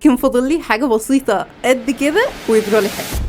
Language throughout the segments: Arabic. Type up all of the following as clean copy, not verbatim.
كان فاضل لي حاجة بسيطة قد كده ويجرى لي حاجة.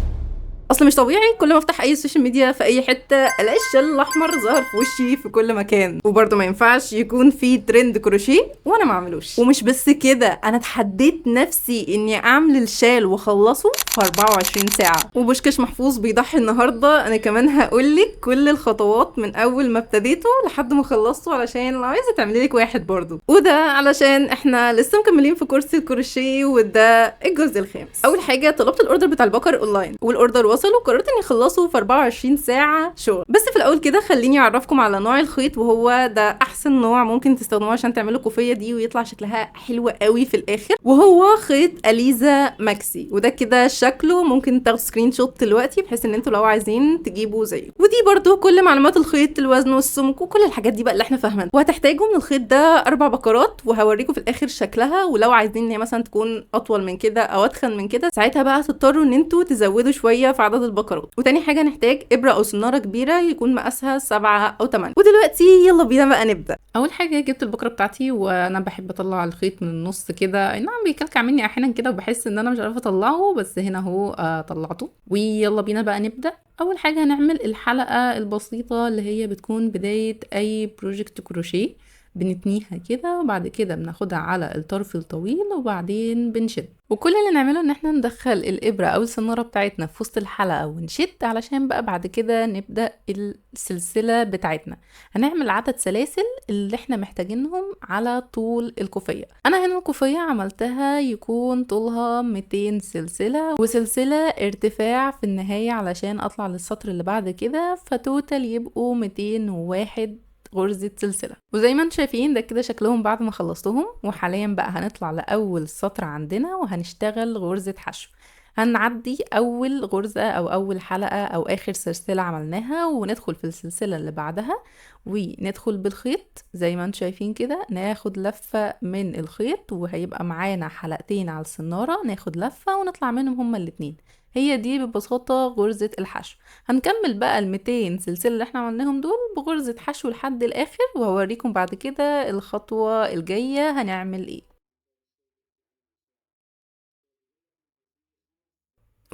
اصل مش طبيعي كل ما افتح اي سوشيال ميديا في اي حته الاقي الشال الاحمر ظهر في وشي في كل مكان، وبرده ما ينفعش يكون في ترند كروشيه وانا ما اعملوش. ومش بس كده، انا اتحديت نفسي اني اعمل الشال واخلصه في 24 ساعه. وبوشكاش محفوظ بيضحي النهارده انا كمان هقولك كل الخطوات من اول ما ابتديته لحد ما خلصته، علشان لو عايزه تعملي لك واحد برضه. وده علشان احنا لسه مكملين في كورس الكروشيه، وده الجزء الخامس. اول حاجه طلبت الاوردر بتاع البكر اونلاين، والاوردر وصل وقررت اني اخلصه في 24 ساعه شغل. بس في الاول كده خليني اعرفكم على نوع الخيط، وهو ده احسن نوع ممكن تستخدموه عشان تعملوا الكوفيه دي ويطلع شكلها حلو قوي في الاخر، وهو خيط اليزا ماكسي. وده كده شكله، ممكن تاخدوا سكرين شوت دلوقتي بحيث ان انتوا لو عايزين تجيبوا زيه. ودي برده كل معلومات الخيط، الوزن والسمك وكل الحاجات دي بقى اللي احنا فاهمينها. وهتحتاجوا من الخيط ده 4 بكرات، وهوريكم في الاخر شكلها. ولو عايزين ان هي مثلا تكون اطول من كده او اتخن من كده، ساعتها بقى هتضطروا ان انتوا تزودوا شويه في عدد البكرات. وتاني حاجه نحتاج ابره او سناره كبيره يكون مقاسها 7 أو 8. ودلوقتي يلا بينا بقى نبدا. اول حاجه جبت البكره بتاعتي، وانا بحب اطلع الخيط من النص كده. اي نعم بيكلكع مني احيانا كده وبحس ان انا مش عارفه اطلعه، بس هنا اهو طلعته. ويلا بينا بقى نبدا. اول حاجه هنعمل الحلقه البسيطه اللي هي بتكون بدايه اي بروجكت كروشيه. بنتنيها كده وبعد كده بناخدها على الطرف الطويل وبعدين بنشد. وكل اللي نعمله ان احنا ندخل الابره او السناره بتاعتنا في وسط الحلقه ونشد، علشان بقى بعد كده نبدا السلسله بتاعتنا. هنعمل عدد سلاسل اللي احنا محتاجينهم على طول الكوفيه. انا هنا الكوفيه عملتها يكون طولها 200 سلسله، وسلسله ارتفاع في النهايه علشان اطلع للسطر اللي بعد كده، فتوتال يبقوا 201 غرزة سلسلة. وزي ما انتم شايفين ده كده شكلهم بعد ما خلصتهم. وحاليا بقى هنطلع لأول سطر عندنا وهنشتغل غرزة حشو. هنعدي أول غرزة أو أول حلقة أو آخر سلسلة عملناها، وندخل في السلسلة اللي بعدها وندخل بالخيط زي ما انتم شايفين كده. ناخد لفة من الخيط وهيبقى معانا حلقتين على السنارة، ناخد لفة ونطلع منهم هما الاتنين. هي دي ببساطة غرزة الحشو. هنكمل بقى 200 سلسلة اللي احنا عملناهم دول بغرزة حشو لحد الاخر، وهوريكم بعد كده الخطوة الجاية هنعمل ايه.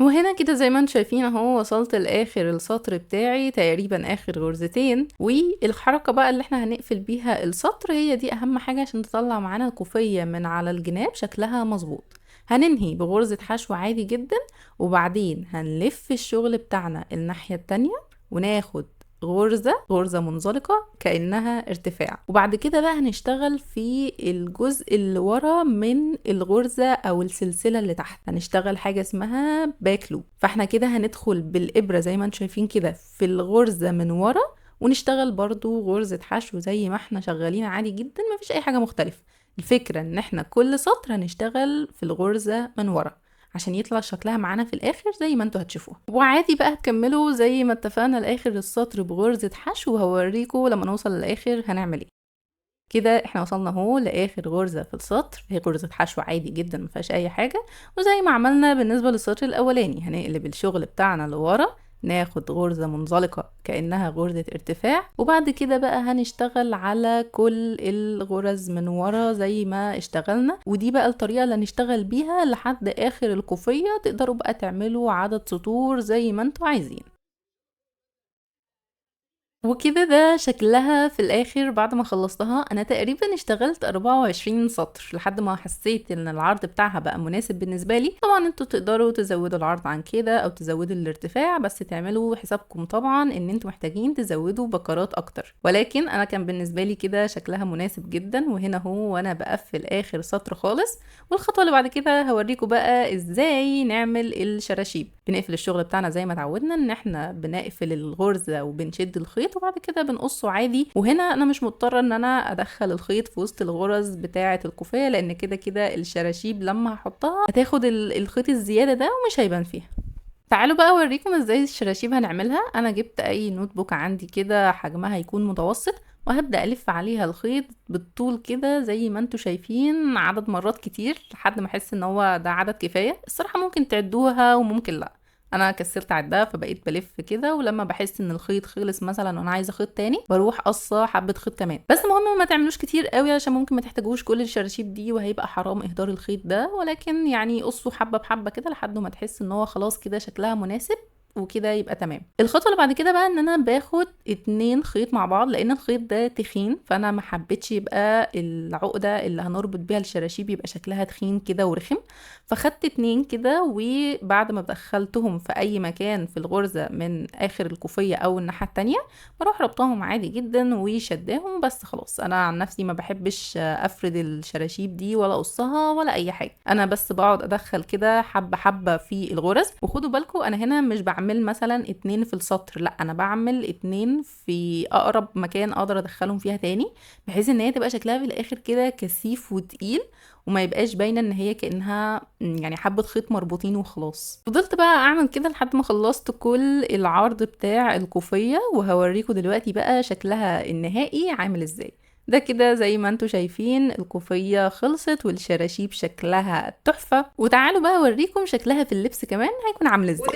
وهنا كده زي ما انتم شايفين اهو وصلت لاخر السطر بتاعي، تقريبا اخر غرزتين. والحركة بقى اللي احنا هنقفل بيها السطر هي دي اهم حاجة عشان تطلع معانا الكوفية من على الجناب شكلها مظبوط. هننهي بغرزة حشو عادي جدا، وبعدين هنلف الشغل بتاعنا الناحية التانية وناخد غرزة منزلقة كأنها ارتفاع. وبعد كده بقى هنشتغل في الجزء اللي ورا من الغرزة او السلسلة اللي تحت. هنشتغل حاجة اسمها باك لوب. فاحنا كده هندخل بالإبرة زي ما انتم شايفين كده في الغرزة من ورا، ونشتغل برضو غرزة حشو زي ما احنا شغالين عادي جدا، مفيش اي حاجة مختلفة. الفكرة ان احنا كل سطر هنشتغل في الغرزة من ورا عشان يطلع شكلها معانا في الاخر زي ما انتوا هتشوفوها. وعادي بقى هتكملوا زي ما اتفقنا لاخر السطر بغرزة حشو، وهوريكم لما نوصل للاخر هنعمل ايه. كده احنا وصلنا اهو لاخر غرزة في السطر، هي غرزة حشو عادي جدا مفيهاش اي حاجة. وزي ما عملنا بالنسبة للسطر الاولاني هنقلب الشغل بتاعنا لورا، ناخد غرزة منزلقة كأنها غرزة ارتفاع، وبعد كده بقى هنشتغل على كل الغرز من ورا زي ما اشتغلنا. ودي بقى الطريقة اللي هنشتغل بيها لحد آخر الكوفية. تقدروا بقى تعملوا عدد سطور زي ما انتوا عايزين. وكده ده شكلها في الاخر بعد ما خلصتها. انا تقريبا اشتغلت 24 سطر لحد ما حسيت ان العرض بتاعها بقى مناسب بالنسبه لي. طبعا انتوا تقدروا تزودوا العرض عن كده او تزودوا الارتفاع، بس تعملوا حسابكم طبعا ان انتوا محتاجين تزودوا بكرات اكتر. ولكن انا كان بالنسبه لي كده شكلها مناسب جدا. وهنا هو وانا بقفل اخر سطر خالص. والخطوه اللي بعد كده هوريكم بقى ازاي نعمل الشراشيب. بنقفل الشغل بتاعنا زي ما اتعودنا ان احنا بنقفل الغرزه وبنشد الخيط وبعد كده بنقصه عادي. وهنا انا مش مضطره ان انا ادخل الخيط في وسط الغرز بتاعه الكوفيه، لان كده كده الشراشيب لما هحطها هتاخد الخيط الزياده ده ومش هيبان فيها. تعالوا بقى اوريكم ازاي الشراشيب هنعملها. انا جبت اي نوت بوك عندي كده حجمها يكون متوسط، وهبدا الف عليها الخيط بالطول كده زي ما انتوا شايفين عدد مرات كتير لحد ما احس ان هو ده عدد كفايه. الصراحه ممكن تعدوها وممكن لا، انا كسرت عدها فبقيت بلف كده، ولما بحس ان الخيط خلص مثلا وانا عايزه خيط تاني بروح قصه حبه خيط كمان. بس المهم ما تعملوش كتير قوي عشان ممكن ما تحتاجوش كل الشراشيب دي وهيبقى حرام اهدار الخيط ده، ولكن يعني قصوا حبه بحبه كده لحد ما تحس ان هو خلاص كده شكلها مناسب وكده يبقى تمام. الخطوه اللي بعد كده بقى ان انا باخد 2 خيط مع بعض، لان الخيط ده تخين فانا ما حبيتش يبقى العقده اللي هنربط بيها الشراشيب يبقى شكلها تخين كده ورخم، فخدت 2 كده، وبعد ما دخلتهم في اي مكان في الغرزه من اخر الكوفيه او الناحيه التانية بروح ربطهم عادي جدا وشداهم. بس خلاص انا عن نفسي ما بحبش افرد الشراشيب دي ولا اقصها ولا اي حاجه، انا بس بقعد ادخل كده حبه حبه في الغرز. وخدوا بالكم انا هنا مش بعمل مثلا 2 في السطر، لا انا بعمل 2 في اقرب مكان اقدر ادخلهم فيها تاني، بحيث ان هي تبقى شكلها في الاخر كده كثيف وتقيل وما يبقاش باينه ان هي كانها يعني حبه خيط مربوطين وخلاص. فضلت بقى اعمل كده لحد ما خلصت كل العرض بتاع الكوفيه، وهوريكم دلوقتي بقى شكلها النهائي عامل ازاي. ده كده زي ما انتوا شايفين الكوفيه خلصت والشراشيب شكلها تحفه، وتعالوا بقى اوريكم شكلها في اللبس كمان هيكون عامل ازاي.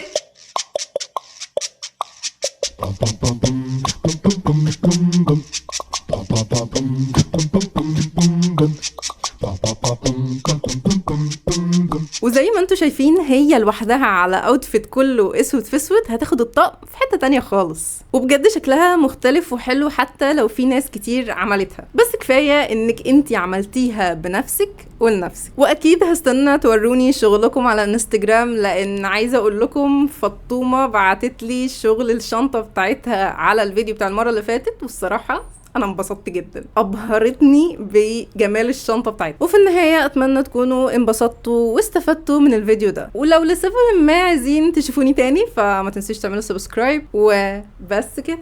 وزي ما انتوا شايفين هي لوحدها على اوتفيت كله اسود في اسود هتاخد الطقم في حتة تانية خالص، وبجد شكلها مختلف وحلو حتى لو في ناس كتير عملتها، بس كفاية انك انتي عملتيها بنفسك ولنفسك. واكيد هستنى توروني شغلكم على انستجرام، لان عايزة اقول لكم فطومة بعتت لي شغل الشنطة بتاعتها على الفيديو بتاع المرة اللي فاتت، والصراحة انا انبسطت جدا، ابهرتني بجمال الشنطه بتاعتها. وفي النهايه اتمنى تكونوا انبسطتوا واستفدتوا من الفيديو ده، ولو لسبب ما عايزين تشوفوني تاني فما تنسيش تعملوا سبسكرايب، وبس كده.